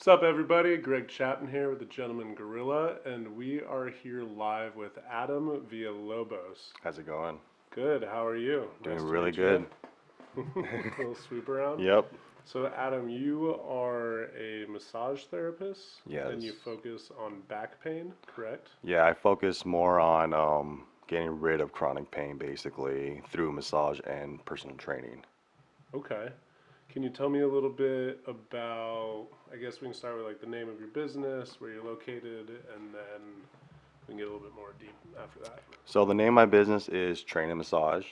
Sup, everybody? Greg Chapman here with the Gentleman Gorilla, and we are here live with Adam Villalobos. How's it going? Good. How are you? Doing Nice to really meet good. you. Little swoop around. Yep. So, Adam, you are a massage therapist, and you Yes. focus on back pain, correct? Yeah, I focus more on getting rid of chronic pain basically through massage and personal training. Okay. Can you tell me a little bit about? I guess we can start with like the name of your business, where you're located, and then we can get a little bit more deep after that. So the name of my business is Train and Massage.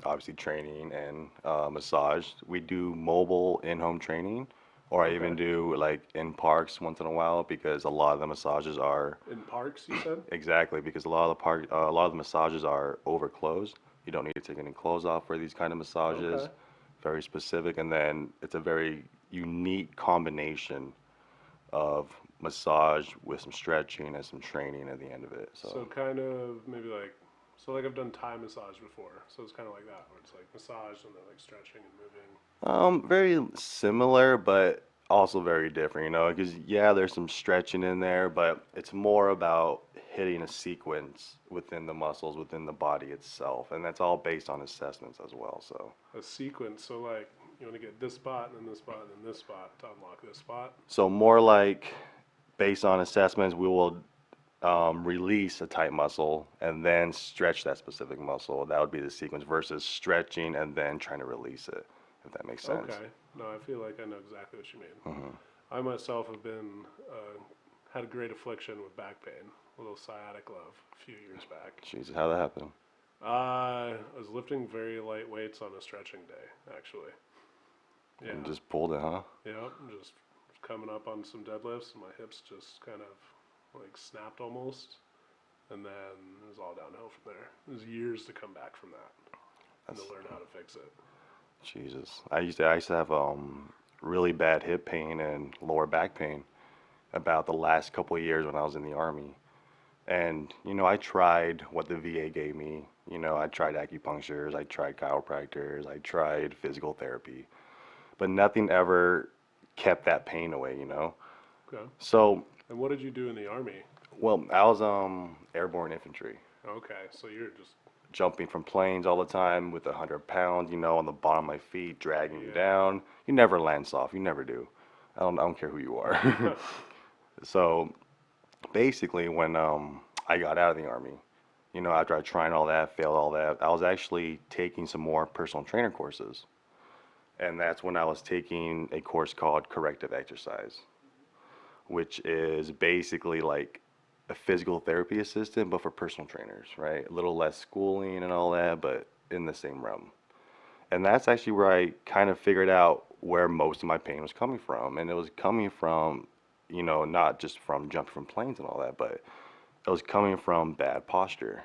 Obviously, training and massage. We do mobile in-home training, or I Okay. even do like in parks once in a while because a lot of the massages are In parks, you said? exactly because a lot of the massages are over clothes. You don't need to take any clothes off for these kind of massages. Okay. Very specific, and then it's a very unique combination of massage with some stretching and some training at the end of it. So So, kind of maybe like so like I've done Thai massage before, so it's kind of like that where it's like massage and then like stretching and moving. very similar, but also very different, because yeah, there's some stretching in there, but it's more about hitting a sequence within the muscles, within the body itself, and that's all based on assessments as well. So. A sequence. So like you want to get this spot and then this spot and then this spot to unlock this spot. So more like based on assessments, we will release a tight muscle and then stretch that specific muscle. That would be the sequence versus stretching and then trying to release it, if that makes sense. Okay. No, I feel like I know exactly what you mean. Hmm. I myself have been had a great affliction with back pain, a little sciatic love a few years back. Jesus, how that happened? I was lifting very light weights on a stretching day, actually. And Yeah. just pulled it, huh? Yep, just coming up on some deadlifts, and my hips just kind of like snapped almost, and then it was all downhill from there. It was years to come back from that and to That's learn how to fix it. Jesus. I used to have really bad hip pain and lower back pain about the last couple of years when I was in the army. And I tried what the VA gave me. I tried acupunctures, I tried chiropractors, I tried physical therapy, but nothing ever kept that pain away. Okay. So, And what did you do in the army? well, I was airborne infantry, Okay, so you're just jumping from planes all the time with 100 pounds, on the bottom of my feet, dragging you yeah. down. You never land soft. You never do. I don't care who you are. So basically, when I got out of the army, after I tried all that, failed all that, I was actually taking some more personal trainer courses. And that's when I was taking a course called corrective exercise, which is basically like a physical therapy assistant, but for personal trainers, right? A little less schooling and all that, but in the same realm. And that's actually where I kind of figured out where most of my pain was coming from. And it was coming from, not just from jumping from planes and all that, but it was coming from bad posture.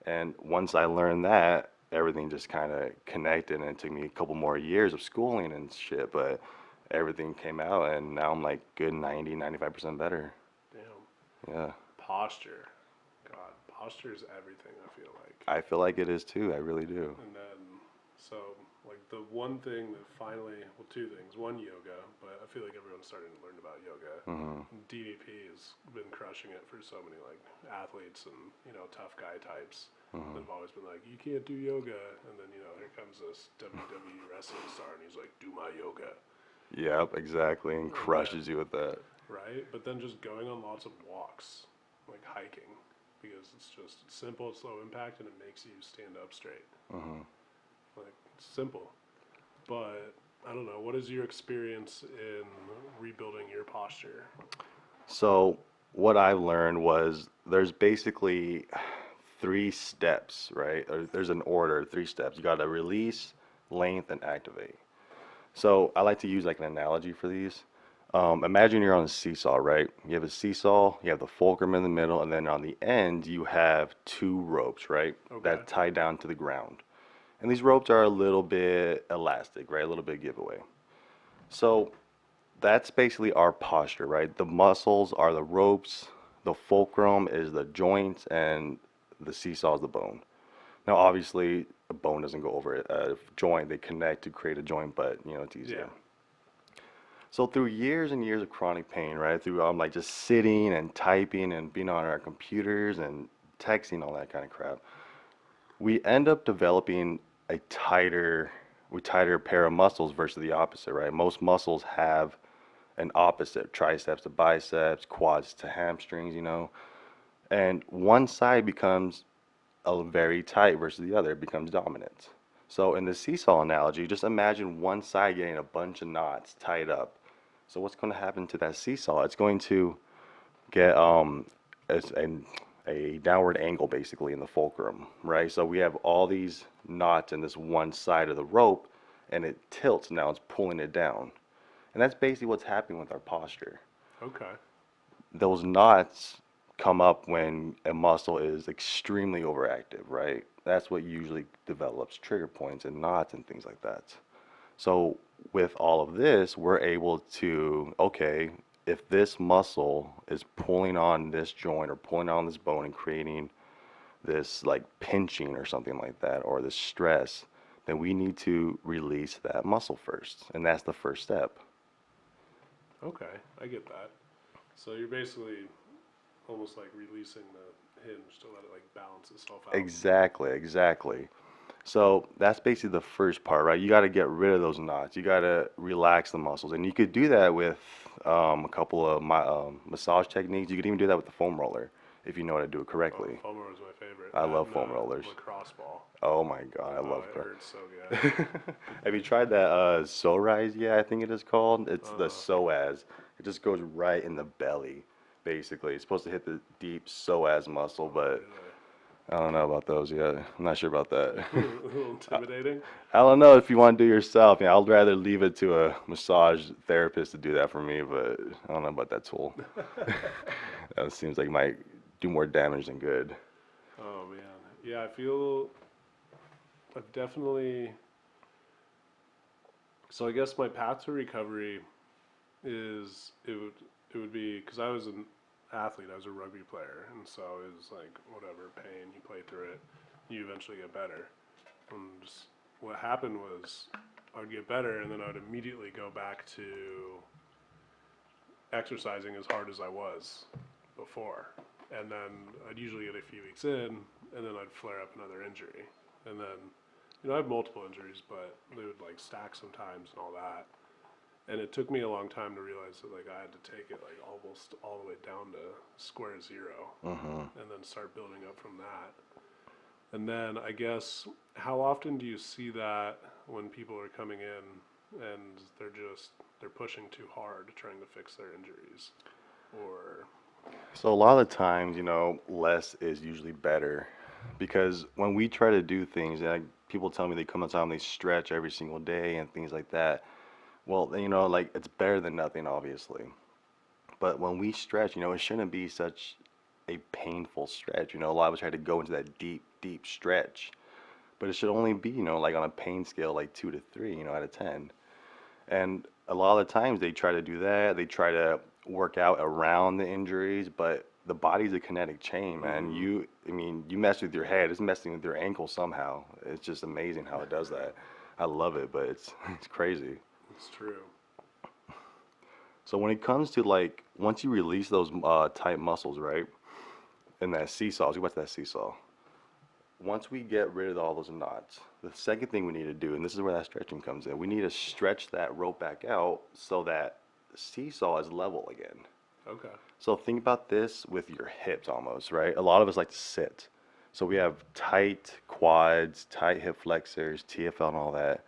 And once I learned that, everything just kind of connected, and it took me a couple more years of schooling and shit, but everything came out, and now I'm like good 90, 95% better. Damn. Yeah. Posture. God, posture is everything, I feel like. I feel like it is too. I really do. And then, so, like, the one thing that finally, well, two things. One, yoga, but I feel like everyone's starting to learn about yoga. Hmm. DDP has been crushing it for so many, like, athletes and, tough guy types that Hmm. have always been like, you can't do yoga. And then, here comes this WWE wrestling star, and he's like, do my yoga. Yep, exactly, and And then, crushes you with that. right? But then just going on lots of walks, like hiking, because it's just simple, it's low impact, and it makes you stand up straight. Hmm. Like, it's simple. But I don't know. What is your experience in rebuilding your posture? So what I learned was there's basically three steps, right? Or there's an order, three steps. You got to release, length, and activate. So I like to use like an analogy for these. Imagine you're on a seesaw, right? You have a seesaw, you have the fulcrum in the middle, and then on the end you have two ropes, right? Okay. That tie down to the ground. And these ropes are a little bit elastic, right? A little bit giveaway. So that's basically our posture, right? The muscles are the ropes, the fulcrum is the joints, and the seesaw is the bone. Now, obviously, a bone doesn't go over a joint; they connect to create a joint, but it's Yeah. easier. So through years and years of chronic pain, right? Through like just sitting and typing and being on our computers and texting, all that kind of crap, we end up developing a tighter pair of muscles versus the opposite, right? Most muscles have an opposite, triceps to biceps, quads to hamstrings, and one side becomes a very tight versus the other, it becomes dominant. So in the seesaw analogy, just imagine one side getting a bunch of knots tied up. So what's going to happen to that seesaw? It's going to get as a downward angle basically in the fulcrum, right? So we have all these knots in this one side of the rope, and it tilts. Now it's pulling it down, and that's basically what's happening with our posture. Okay. Those knots come up when a muscle is extremely overactive, right? That's what usually develops trigger points and knots and things like that. So with all of this, we're able to, okay, if this muscle is pulling on this joint or pulling on this bone and creating this like pinching or something like that, or this stress, then we need to release that muscle first. And that's the first step. Okay, I get that. So you're basically almost like releasing the hinge to let it like balance itself out. Exactly, exactly. So that's basically the first part, right? You got to get rid of those knots. You got to relax the muscles, and you could do that with a couple of massage techniques. You could even do that with the foam roller if you know how to do it Oh, correctly. foam roller is my favorite. I That love and, foam rollers. lacrosse ball. Oh my God, I Oh, love it cra- hurts so good. Have you tried that So Rise? Yeah, I think it is called. It's the Uh, psoas. It just goes right in the belly, basically. It's supposed to hit the deep psoas muscle, oh, but I don't know about those yet. I'm not sure about that. really? A little intimidating. I don't know if you want to do it yourself. Yeah, I'd rather leave it to a massage therapist to do that for me, but I don't know about that tool. That seems like it might do more damage than good. Oh man, yeah. I feel I've definitely. So I guess my path to recovery is it would be because I was an athlete. I was a rugby player, and so it was like whatever pain you play through it, you eventually get better. And just, what happened was I would get better, and then I would immediately go back to exercising as hard as I was before. And then I'd usually get a few weeks in, and then I'd flare up another injury. And then, I have multiple injuries, but they would like stack sometimes and all that. And it took me a long time to realize that like I had to take it like almost all the way down to square zero, Hmm. and then start building up from that. And then I guess how often do you see that when people are coming in and they're pushing too hard trying to fix their injuries, or So a lot of the times, less is usually better because when we try to do things, like people tell me they come to time, they stretch every single day and things like that. Well, like it's better than nothing, obviously. But when we stretch, it shouldn't be such a painful stretch. A lot of us try to go into that deep, deep stretch, but it should only be, like on a pain scale, like 2 to 3, out of 10. And a lot of the times they try to do that. They try to work out around the injuries, but the body's a kinetic chain, man. mm-hmm. You mess with your head, it's messing with your ankle somehow. It's just amazing how it does that. I love it, but it's it's crazy. It's true. So when it comes to like once you release those tight muscles, right, and that seesaw, let's go back to that seesaw. Once we get rid of all those knots, the second thing we need to do, and this is where that stretching comes in, we need to stretch that rope back out so that the seesaw is level again. Okay. So think about this with your hips almost, right? A lot of us like to sit. So we have tight quads, tight hip flexors, TFL and all that.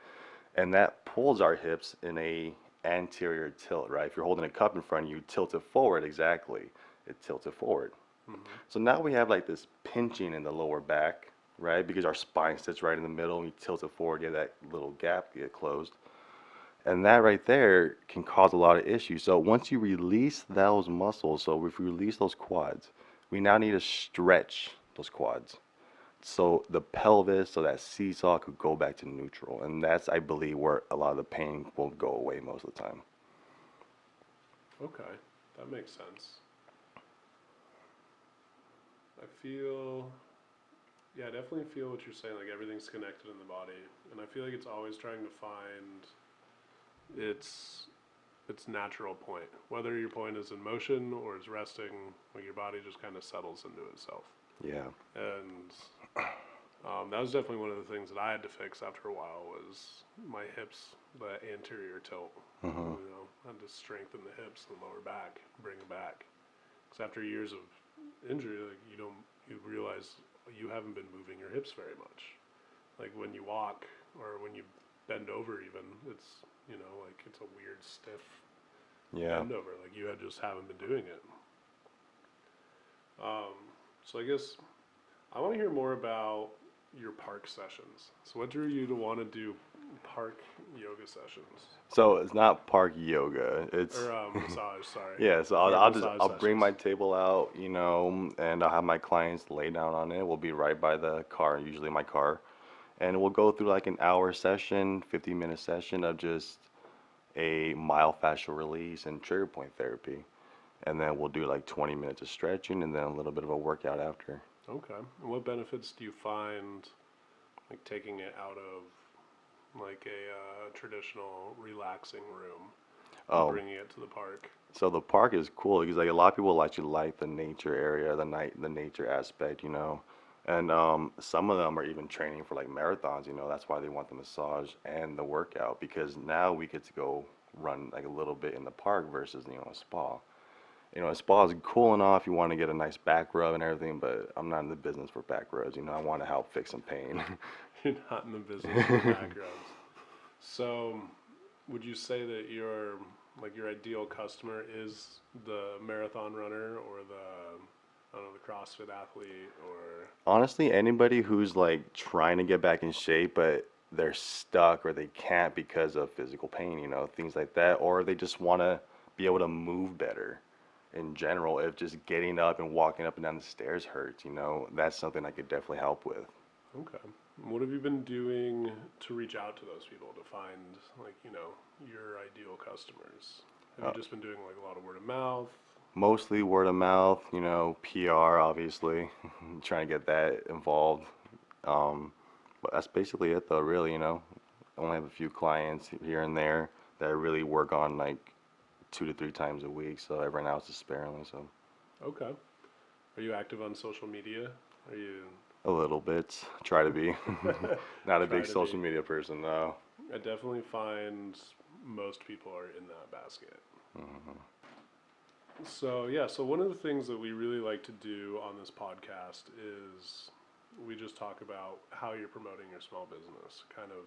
And that pulls our hips in a anterior tilt, right? If you're holding a cup in front of you, tilt it forward, exactly. It tilts it forward. Mm-hmm. So now we have like this pinching in the lower back, right? Because our spine sits right in the middle and we tilt it forward, get that little gap get closed. And that right there can cause a lot of issues. So once you release those muscles, so if we release those quads, we now need to stretch those quads. So the pelvis, so that seesaw could go back to neutral. And that's, I believe, where a lot of the pain will go away most of the time. Okay, that makes sense. I feel, yeah, I definitely feel what you're saying. Like everything's connected in the body, and I feel like it's always trying to find its its natural point, whether your point is in motion or is resting, like your body just kind of settles into itself. Yeah. And that was definitely one of the things that I had to fix after a while was my hips, the anterior tilt. Mhm. You know, I had to strengthen the hips and lower back, bring them back. Because after years of injury, like you realize you haven't been moving your hips very much. Like when you walk or when you bend over, even it's like it's a weird stiff Yeah. bend over. Like you just haven't been doing it. So I guess I want to hear more about your park sessions. So what drew you to want to do park yoga sessions So it's not park yoga. It's or massage? Sorry. yeah. So Park I'll massage bring my sessions. table out, and I'll have my clients lay down on it. We'll be right by the car, usually my car, and we'll go through like an hour session, 50-minute session of just a mild fascial release and trigger point therapy, and then we'll do like 20 minutes of stretching and then a little bit of a workout after. Okay. And what benefits do you find like taking it out of like a traditional relaxing room and Oh, bringing it to the park? so the park is cool because like a lot of people actually like the nature area, the nature aspect. And some of them are even training for like marathons. That's why they want the massage and the workout because now we get to go run like a little bit in the park versus a spa. A spa is cool enough. You want to get a nice back rub and everything, but I'm not in the business for back rubs. I want to help fix some pain. You're not in the business for back rubs. So, would you say that your ideal customer is the marathon runner or I don't know, the CrossFit athlete or Honestly, anybody who's like trying to get back in shape, but they're stuck or they can't because of physical pain, things like that, or they just want to be able to move better in general. If just getting up and walking up and down the stairs hurts, that's something I could definitely help with. okay. What have you been doing to reach out to those people to find like, your ideal customers? Have you Uh, just been doing like a lot of word of mouth? Mostly word of mouth, PR, obviously, trying to get that involved. Um, but that's basically it, though, really. I only have a few clients here and there that I really work on like 2 to 3 times a week, so every now it's just sparingly, so Okay. Are you active on social media? Are you a little bit. Try to be. Not a try big to be? social media person, though. I definitely find most people are in that basket. Hmm. So, yeah, so one of the things that we really like to do on this podcast is we just talk about how you're promoting your small business, kind of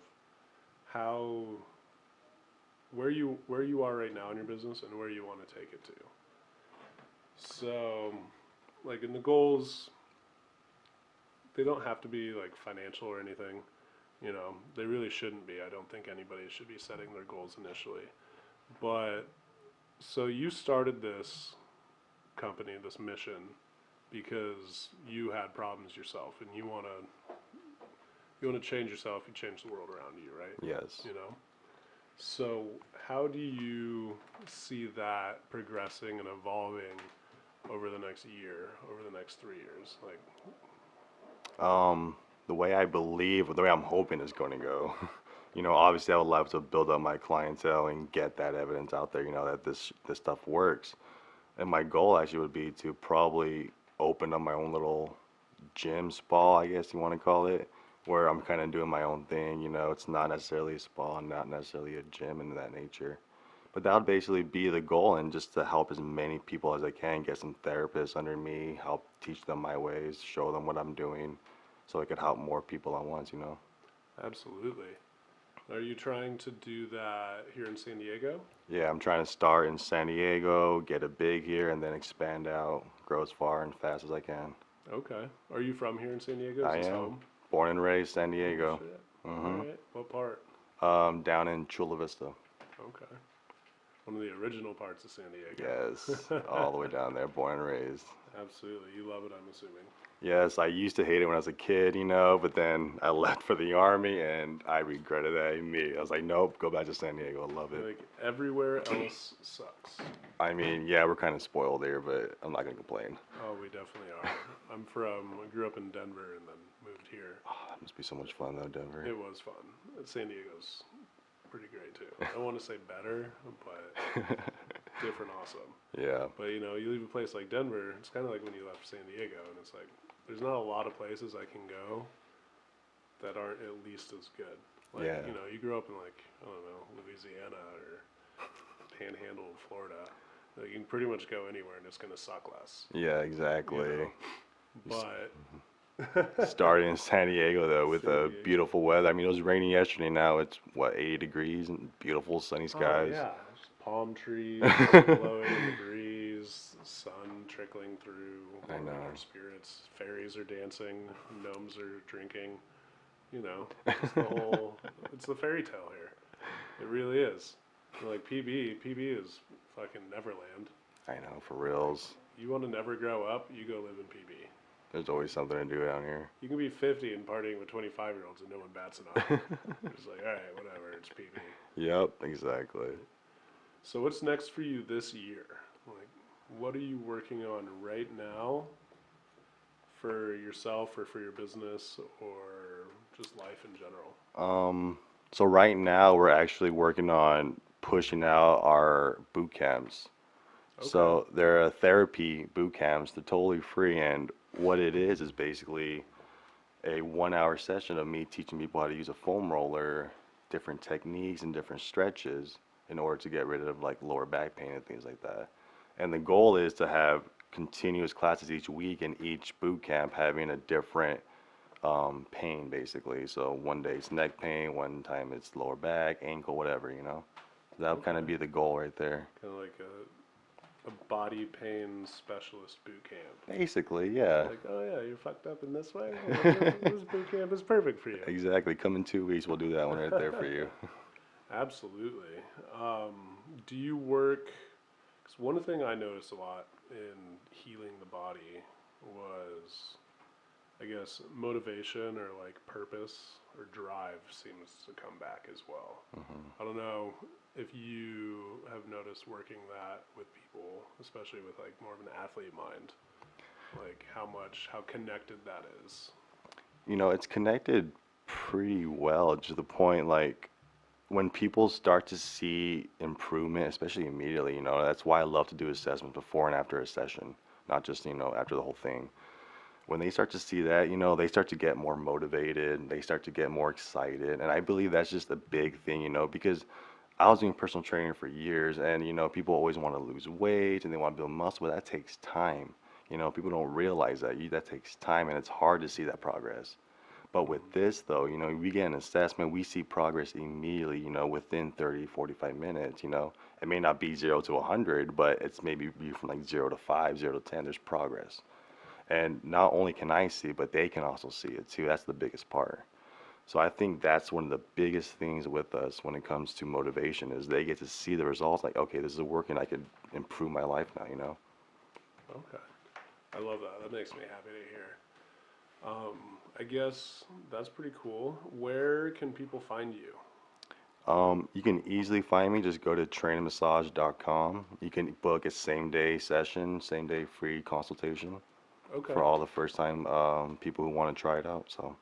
how where you are right now in your business and where you want to take it to. So, like in the goals, they don't have to be like financial or anything. They really shouldn't be. I don't think anybody should be setting their goals initially. But so you started this company, this mission, because you had problems yourself and you want to change yourself, you change the world around you, right? Yes. You know? So how do you see that progressing and evolving over the next year, over the next 3 years? Like, Um, the way I believe, or the way I'm hoping is going to go, obviously I would love to build up my clientele and get that evidence out there, that this stuff works. And my goal actually would be to probably open up my own little gym spa, I guess you want to call it, where I'm kind of doing my own thing. It's not necessarily a spa, not necessarily a gym and that nature. But that would basically be the goal, and just to help as many people as I can, get some therapists under me, help teach them my ways, show them what I'm doing, so I could help more people at once. absolutely. Are you trying to do that here in San Diego? Yeah, I'm trying to start in San Diego, get it big here, and then expand out, grow as far and fast as I can. Okay. Are you from here in San Diego? Is I this am home? born and raised San Oh, Diego. shit. All Hmm. right. What part? Down in Chula Vista. Okay. One of the original parts of San Yes, Diego. all the way down there, born and raised. Absolutely. You love it, I'm assuming. Yes, I used to hate it when I was a kid, but then I left for the army and I regretted that immediately. I was like, nope, go back to San Diego. I love it. Like, everywhere else sucks. I mean, yeah, we're kind of spoiled here, but I'm not gonna complain. Oh, we definitely are. I grew up in Denver and then moved here. Oh, that must be so much fun though, Denver. It was fun. San Diego's pretty great too. I don't want to say better, but different awesome. Yeah. But you leave a place like Denver, it's kind of like when you left San Diego, and it's like there's not a lot of places I can go that aren't at least as good. Like, Yeah. You grew up in like, I don't know, Louisiana or Panhandle of Florida. Like, you can pretty much go anywhere and it's gonna suck less. Yeah, exactly. But Starting in San Diego though with San the Diego. beautiful weather. I mean, it was raining yesterday. Now it's what 80 degrees and beautiful sunny skies. Oh yeah, just palm trees blowing in the breeze, sun trickling through. I know. Our spirits, fairies are dancing, gnomes are drinking. It's the whole. It's the fairy tale here. It really is. Like PB is fucking Neverland. I know, for reals. You want to never grow up? You go live in PB. There's always something to do down here. You can be 50 and partying with 25-year-olds and no one bats an eye. It's like, all right, whatever, it's PB. Yep, exactly. So what's next for you this year? Like, what are you working on right now for yourself or for your business or just life in general? So right now we're actually working on pushing out our boot camps. Okay. So they're therapy boot camps. They're totally free, and what it is basically a 1 hour session of me teaching people how to use a foam roller, different techniques and different stretches in order to get rid of like lower back pain and things like that. And the goal is to have continuous classes each week, and each boot camp having a different pain basically. So one day it's neck pain, one time it's lower back, ankle, whatever. That would kind of Okay. be the goal right there. Kind of like a body pain specialist boot camp. Basically, yeah. Like, oh yeah, you're fucked up in this way? Well, this boot camp is perfect for you. Exactly. Come in 2 weeks, we'll do that one right there for you. Absolutely. Do you work? Because one thing I noticed a lot in healing the body was, I guess, motivation or like purpose or drive seems to come back as well. I don't know if you have noticed working that with people, especially with like more of an athlete mind, like how connected that is. It's connected pretty well to the point like when people start to see improvement, especially immediately, that's why I love to do assessments before and after a session, not just, after the whole thing. When they start to see that, they start to get more motivated, they start to get more excited. And I believe that's just a big thing, because I was doing personal training for years, and, people always want to lose weight and they want to build muscle, but that takes time. People don't realize that takes time, and it's hard to see that progress. But with this, though, we get an assessment, we see progress immediately, within 30, 45 minutes, It may not be 0 to 100, but it's maybe be from like 0 to 5, 0 to 10, there's progress. And not only can I see, but they can also see it too. That's the biggest part. So I think that's one of the biggest things with us when it comes to motivation is they get to see the results like, okay, this is working, I could improve my life now. Okay. I love that. That makes me happy to hear. I guess that's pretty cool. Where can people find you? You can easily find me. Just go to trainmassage.com. You can book a same-day session, same-day free consultation Okay. for all the first-time people who want to try it out. So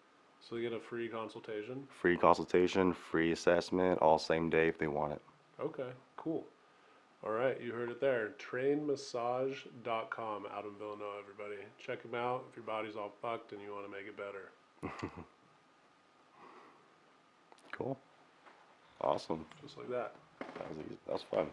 So you get a free consultation? free consultation, free assessment, all same day if they want it. Okay, cool. All right, you heard it there. Trainmassage.com, Adam Villalobo, everybody. Check him out if your body's all fucked and you want to make it better. Cool. Awesome. Just like that. That was fun.